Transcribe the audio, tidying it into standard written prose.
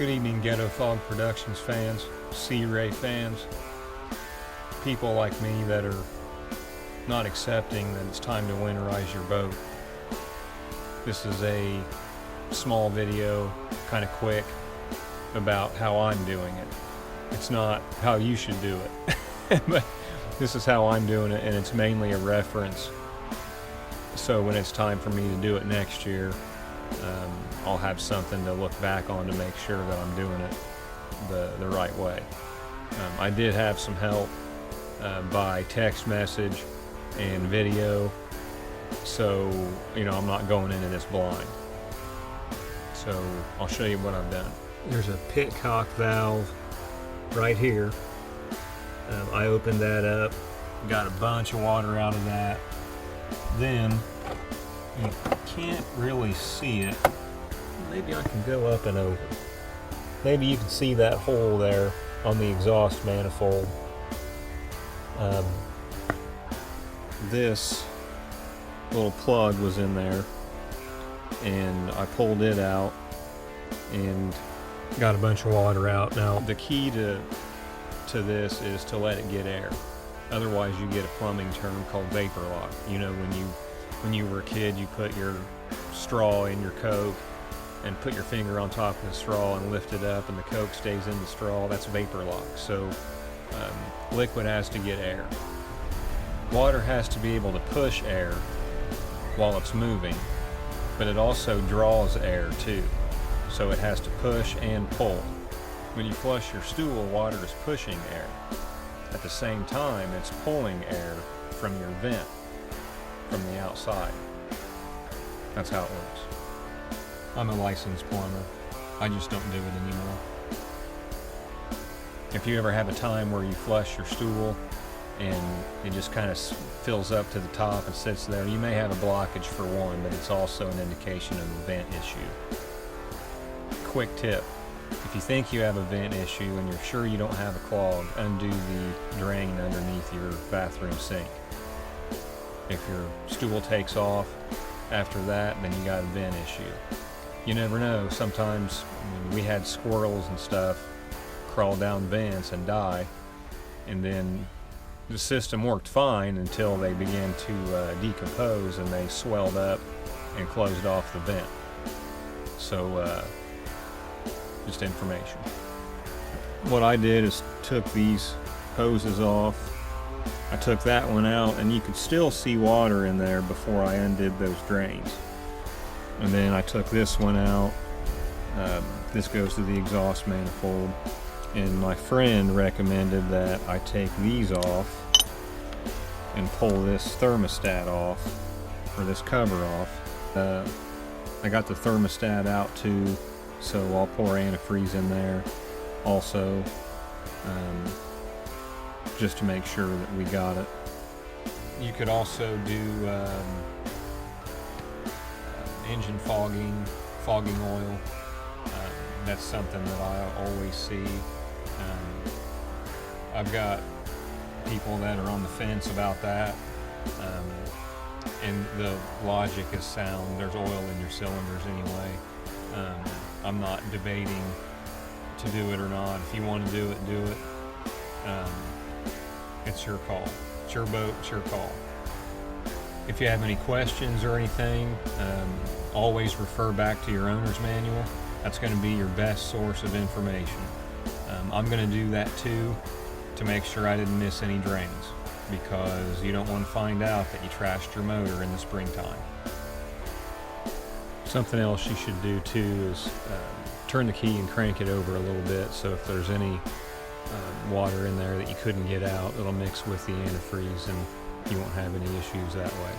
Good evening, Ghetto Fog Productions fans, Sea Ray fans, people like me that are not accepting that it's time to winterize your boat. This is a small video, kind of quick, about how I'm doing it. It's not how you should do it, but this is how I'm doing it, and it's mainly a reference. So when it's time for me to do it next year, I'll have something to look back on to make sure that I'm doing it the right way. I did have some help by text message and video, so I'm not going into this blind. So I'll show you what I've done. There's a Pitcock valve right here. I opened that up, got a bunch of water out of that. Then you can't really see it. Maybe I can go up and over. Maybe you can see that hole there on the exhaust manifold. This little plug was in there, and I pulled it out and got a bunch of water out. Now the key to this is to let it get air. Otherwise you get a plumbing term called vapor lock. When you were a kid, you put your straw in your Coke and put your finger on top of the straw and lift it up, and the Coke stays in the straw. That's vapor lock. So liquid has to get air. Water has to be able to push air while it's moving, but it also draws air too. So it has to push and pull. When you flush your stool, water is pushing air. At the same time, it's pulling air from your vent from the outside. That's how it works. I'm a licensed plumber. I just don't do it anymore. If you ever have a time where you flush your stool and it just kind of fills up to the top and sits there, you may have a blockage for one, but it's also an indication of a vent issue. Quick tip: if you think you have a vent issue and you're sure you don't have a clog, undo the drain underneath your bathroom sink. If your stool takes off after that, then you got a vent issue. You never know. Sometimes we had squirrels and stuff crawl down vents and die, and then the system worked fine until they began to decompose and they swelled up and closed off the vent. So just information. What I did is took these hoses off. I took that one out, and you could still see water in there before I undid those drains. And then I took this one out. This goes to the exhaust manifold, and my friend recommended that I take these off and pull this thermostat off, or this cover off. I got the thermostat out too, so I'll pour antifreeze in there also, just to make sure that we got it. You could also do engine fogging oil. That's something that I always see. I've got people that are on the fence about that, and the logic is sound. There's oil in your cylinders anyway. I'm not debating to do it or not. If you want to do it, do it. It's your call. It's your boat, it's your call. If you have any questions or anything, always refer back to your owner's manual. That's going to be your best source of information. I'm going to do that too, to make sure I didn't miss any drains, because you don't want to find out that you trashed your motor in the springtime. Something else you should do too is turn the key and crank it over a little bit, so if there's any water in there that you couldn't get out, it'll mix with the antifreeze and you won't have any issues that way.